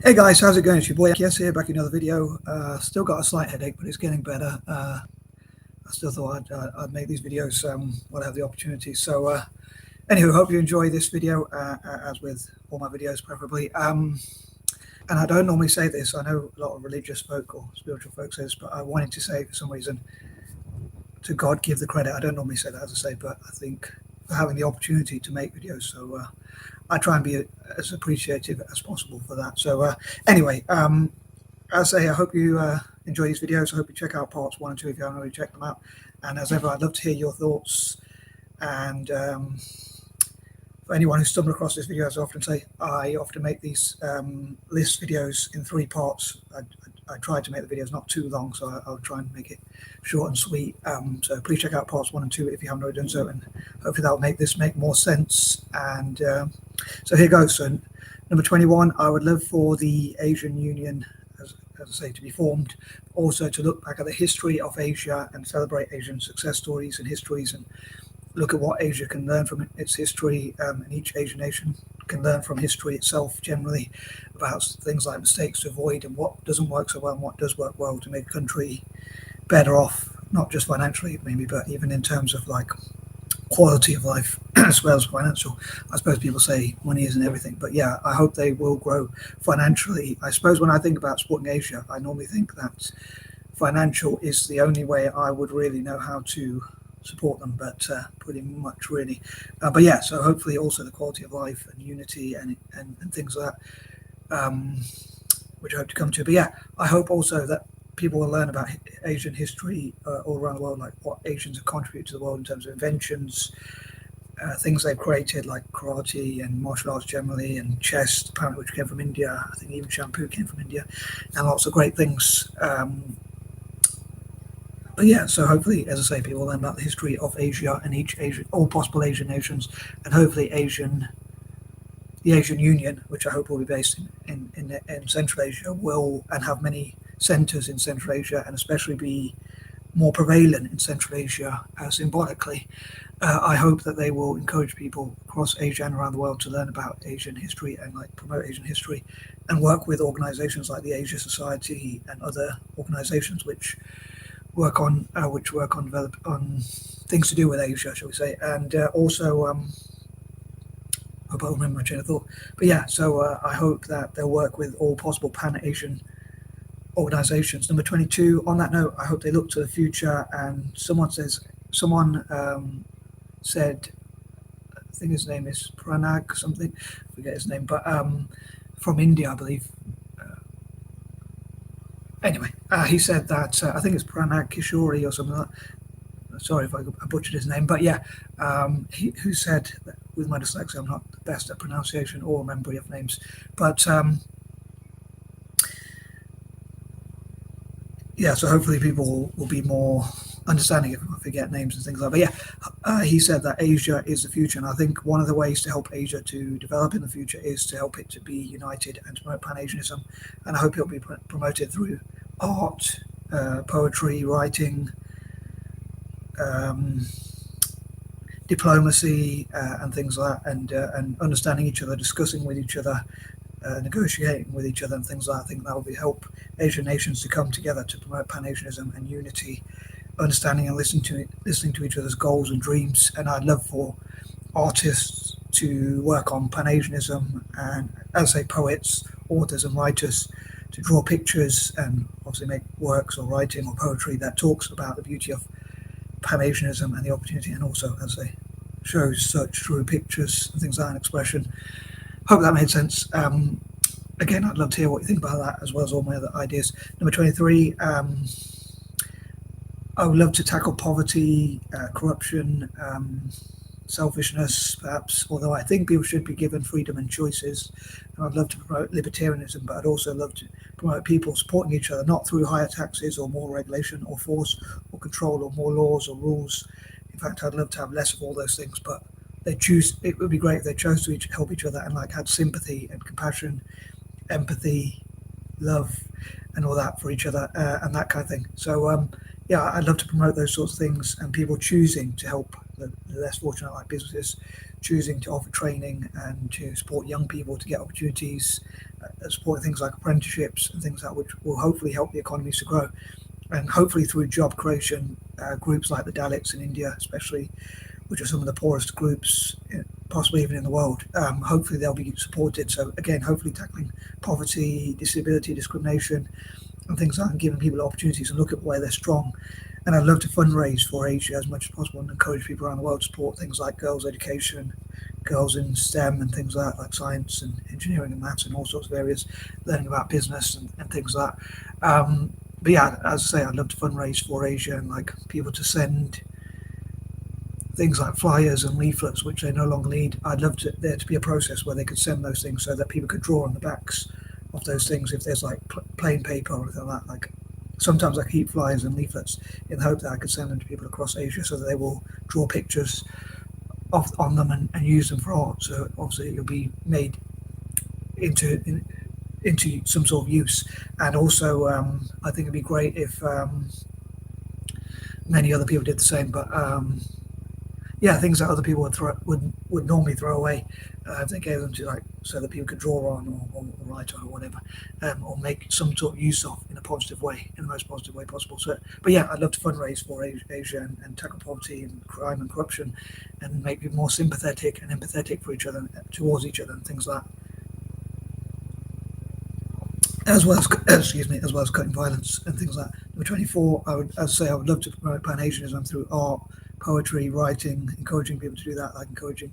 Hey guys, how's it going? It's your boy M.K.S here, back in another video. Still got a slight headache, but it's getting better. I still thought I'd make these videos when I have the opportunity. So anywho, hope you enjoy this video, as with all my videos preferably. And I don't normally say this. I know a lot of religious folk or spiritual folk say this, but I wanted to say for some reason, to God give the credit. I don't normally say that, as I say, but I think for having the opportunity to make videos. So I try and be as appreciative as possible for that. So anyway, as I say, I hope you enjoy these videos. I hope you check out parts 1 and 2 if you haven't already checked them out. And as ever, I'd love to hear your thoughts. And for anyone who stumbled across this video, as I often say, I often make these list videos in 3 parts. I try to make the videos not too long, so I'll try and make it short and sweet. So please check out parts 1 and 2 if you haven't already done so, and hopefully that'll make this make more sense. And so here goes. So number 21, I would love for the Asian Union, as I say, to be formed. Also to look back at the history of Asia and celebrate Asian success stories and histories, and look at what Asia can learn from its history, and each Asian nation can learn from history itself generally about things like mistakes to avoid and what doesn't work so well and what does work well to make a country better off, not just financially maybe, but even in terms of like quality of life as well as financial. I suppose people say money isn't everything, but yeah, I hope they will grow financially. I suppose when I think about supporting Asia, I normally think that financial is the only way I would really know how to support them, but pretty much really. But yeah, so hopefully also the quality of life and unity and things like that, which I hope to come to. But yeah, I hope also that people will learn about Asian history all around the world, like what Asians have contributed to the world in terms of inventions, things they've created like karate and martial arts generally, and chess apparently, which came from India. I think even shampoo came from India, and lots of great things. But yeah, so hopefully, as I say, people learn about the history of Asia and all possible Asian nations, and hopefully the Asian Union, which I hope will be based in Central Asia, will and have many centres in Central Asia, and especially be more prevalent in Central Asia symbolically. I hope that they will encourage people across Asia and around the world to learn about Asian history and like promote Asian history, and work with organisations like the Asia Society and other organisations which work on things to do with Asia, shall we say, and also I hope I'll remember my train of thought. But yeah, so I hope that they'll work with all possible Pan-Asian organisations. Number 22, on that note, I hope they look to the future. And someone said, I think his name is Pranag something, I forget his name, but from India, I believe. Anyway, he said that, I think it's Pranag Kishori or something like that. Sorry if I butchered his name, but yeah, who said that with my dyslexia, I'm not the best at pronunciation or memory of names, but yeah, so hopefully people will be more understanding if I forget names and things like that. But yeah, he said that Asia is the future, and I think one of the ways to help Asia to develop in the future is to help it to be united and to promote Pan-Asianism, and I hope it'll be promoted through art, poetry, writing, diplomacy, and things like that, and understanding each other, discussing with each other, negotiating with each other and things like that. I think that will help Asian nations to come together to promote Pan-Asianism and unity, understanding and listening to each other's goals and dreams. And I'd love for artists to work on Pan-Asianism, and as I say, poets, authors and writers to draw pictures and obviously make works or writing or poetry that talks about the beauty of Pan-Asianism and the opportunity, and also, as I say, shows such through pictures and things like that, and expression. Hope that made sense. Again, I'd love to hear what you think about that, as well as all my other ideas. Number 23, I would love to tackle poverty, corruption, selfishness, perhaps, although I think people should be given freedom and choices. And I'd love to promote libertarianism, but I'd also love to promote people supporting each other, not through higher taxes or more regulation or force or control or more laws or rules. In fact, I'd love to have less of all those things, but it would be great if they chose to help each other and like had sympathy and compassion, empathy, love, and all that for each other, and that kind of thing. So yeah, I'd love to promote those sorts of things, and people choosing to help the less fortunate, like businesses choosing to offer training and to support young people to get opportunities, supporting things like apprenticeships and things like which will hopefully help the economies to grow. And hopefully through job creation, groups like the Dalits in India, especially, which are some of the poorest groups, possibly even in the world, hopefully they'll be supported. So again, hopefully tackling poverty, disability, discrimination, and things like that, and giving people opportunities and look at where they're strong. And I'd love to fundraise for Asia as much as possible and encourage people around the world to support things like girls' education, girls in STEM and things like science and engineering and maths and all sorts of areas, learning about business and things like that. But yeah, as I say, I'd love to fundraise for Asia and like people to send things like flyers and leaflets, which they no longer need. I'd love there to be a process where they could send those things so that people could draw on the backs of those things if there's like plain paper or anything like that. Like sometimes I keep flyers and leaflets in the hope that I could send them to people across Asia so that they will draw pictures on them and use them for art. So obviously it'll be made into some sort of use. And also I think it'd be great if many other people did the same, but yeah, things that other people would normally throw away, if they gave them to like so that people could draw on or write on or whatever, or make some sort of use of in a positive way, in the most positive way possible. So, but yeah, I'd love to fundraise for Asia and tackle poverty and crime and corruption, and make people more sympathetic and empathetic for each other, towards each other, and things like that. As well as cutting violence and things like that. Number 24, I would love to promote Pan-Asianism through art, poetry, writing, encouraging people to do that, like encouraging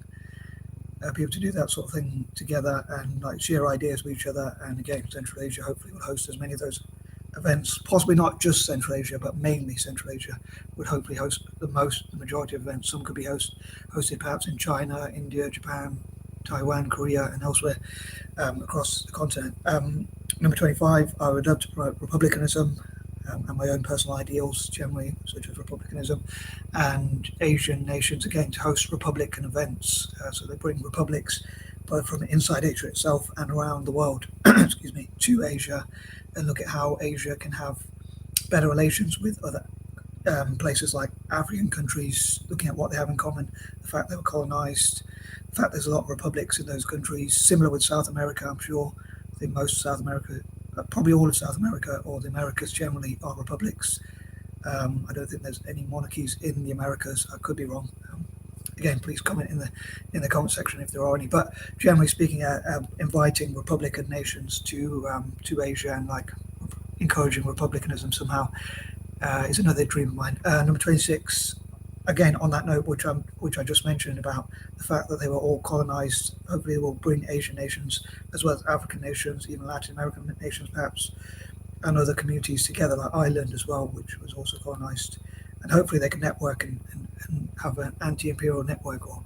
people to do that sort of thing together and like share ideas with each other. And again, Central Asia hopefully will host as many of those events, possibly not just Central Asia, but mainly Central Asia would hopefully host the majority of events. Some could be hosted perhaps in China, India, Japan, Taiwan, Korea, and elsewhere across the continent. Number 25, I would love to promote republicanism and my own personal ideals generally, such as republicanism, and Asian nations again to host republican events. So they bring republics both from inside Asia itself and around the world, excuse me, to Asia, and look at how Asia can have better relations with other places like African countries, looking at what they have in common, the fact they were colonized, the fact there's a lot of republics in those countries, similar with South America, I'm sure. I think most of South America, probably all of South America, or the Americas generally, are republics. I don't think there's any monarchies in the Americas. I could be wrong. Again, please comment in the comment section if there are any. But generally speaking, inviting republican nations to Asia and like encouraging republicanism somehow is another dream of mine. Number 26. Again, on that note, which I just mentioned about the fact that they were all colonized, hopefully it will bring Asian nations as well as African nations, even Latin American nations perhaps, and other communities together, like Ireland as well, which was also colonized. And hopefully they can network and have an anti-imperial network or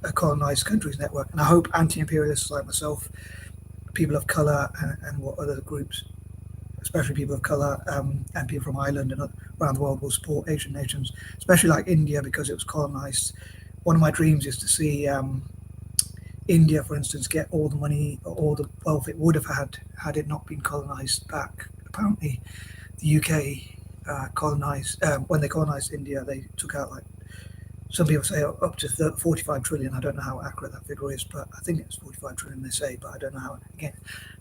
a colonized countries network. And I hope anti-imperialists like myself, people of color, and what other groups, especially people of color and people from Ireland and around the world, will support Asian nations, especially like India, because it was colonized. One of my dreams is to see India, for instance, get all the money, all the wealth it would have had it not been colonized back. Apparently, the UK colonized, when they colonized India, they took out, like, some people say up to 45 trillion. I don't know how accurate that figure is, but I think it's 45 trillion they say, but I don't know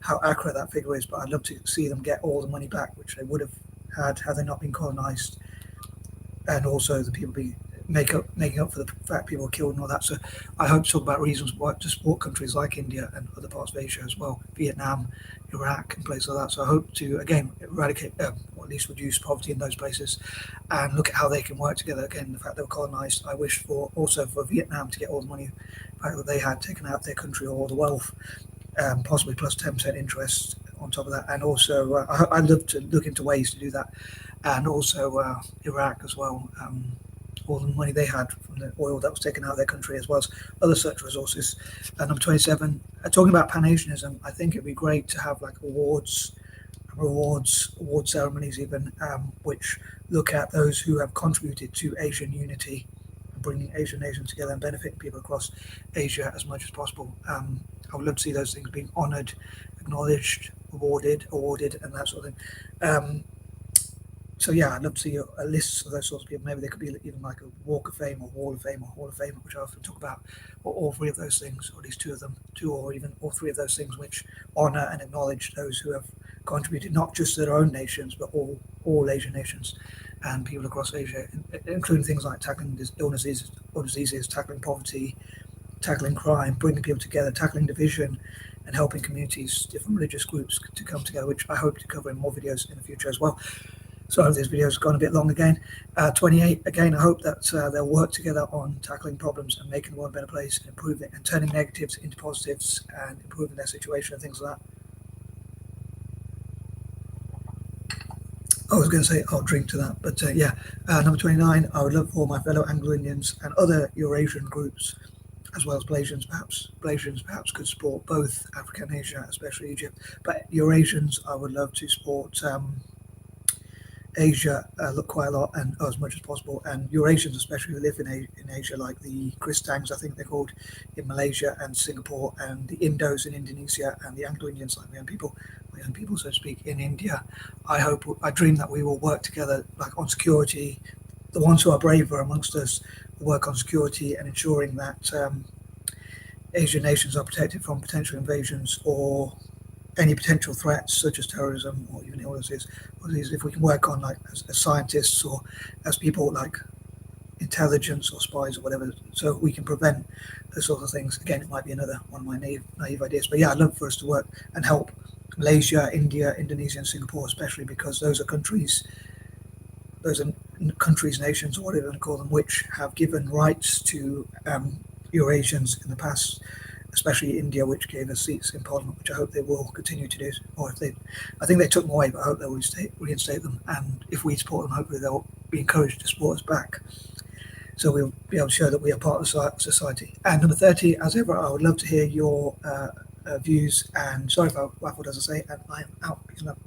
how accurate that figure is. But I'd love to see them get all the money back, which they would have had they not been colonized, and also the people making up for the fact people were killed and all that. So I hope to talk about reasons why to support countries like India and other parts of Asia as well, Vietnam, Iraq, and places like that. So I hope to again eradicate, or at least reduce poverty in those places, and look at how they can work together. Again, the fact they were colonized, I wish for also for Vietnam to get all the money back that they had taken out of their country, or all the wealth, possibly plus 10% interest on top of that. And also I'd love to look into ways to do that, and also Iraq as well. All the money they had from the oil that was taken out of their country, as well as other such resources. And number 27, talking about Pan-Asianism, I think it'd be great to have like award ceremonies even, which look at those who have contributed to Asian unity, bringing Asian nations together and benefiting people across Asia as much as possible. I would love to see those things being honoured, acknowledged, awarded, and that sort of thing. So yeah, I'd love to see a list of those sorts of people. Maybe there could be even like a Walk of Fame or Wall of Fame or Hall of Fame, which I often talk about, or all three of those things, or at least two of them, two or even all three of those things, which honour and acknowledge those who have contributed not just to their own nations, but all Asian nations and people across Asia, including things like tackling illnesses or diseases, tackling poverty, tackling crime, bringing people together, tackling division, and helping communities, different religious groups to come together, which I hope to cover in more videos in the future as well. So this video has gone a bit long again. 28, again, I hope that they'll work together on tackling problems and making the world a better place, and improving and turning negatives into positives and improving their situation and things like that. I was going to say I'll drink to that, but yeah. Number 29, I would love for my fellow Anglo-Indians and other Eurasian groups, as well as Blasians perhaps could support both Africa and Asia, especially Egypt. But Eurasians, I would love to support Asia look quite a lot, and as much as possible, and Eurasians especially who live in Asia, like the Kristangs, I think they're called, in Malaysia and Singapore, and the Indos in Indonesia, and the Anglo-Indians, like my own people, so to speak, in India. I dream that we will work together, like on security. The ones who are braver amongst us will work on security and ensuring that Asian nations are protected from potential invasions or any potential threats such as terrorism or even illnesses. If we can work on, like, as scientists or as people like intelligence or spies or whatever, so we can prevent those sorts of things. Again, it might be another one of my naive ideas, but yeah, I'd love for us to work and help Malaysia, India, Indonesia, and Singapore, especially because those are countries, nations, or whatever you want to call them, which have given rights to Eurasians in the past, especially India, which gave us seats in Parliament, which I hope they will continue to do. Or I think they took them away, but I hope they'll reinstate them. And if we support them, hopefully they'll be encouraged to support us back. So we'll be able to show that we are part of society. And number 30, as ever, I would love to hear your views. And sorry if I waffled, as I say, and I am out. Peace and love.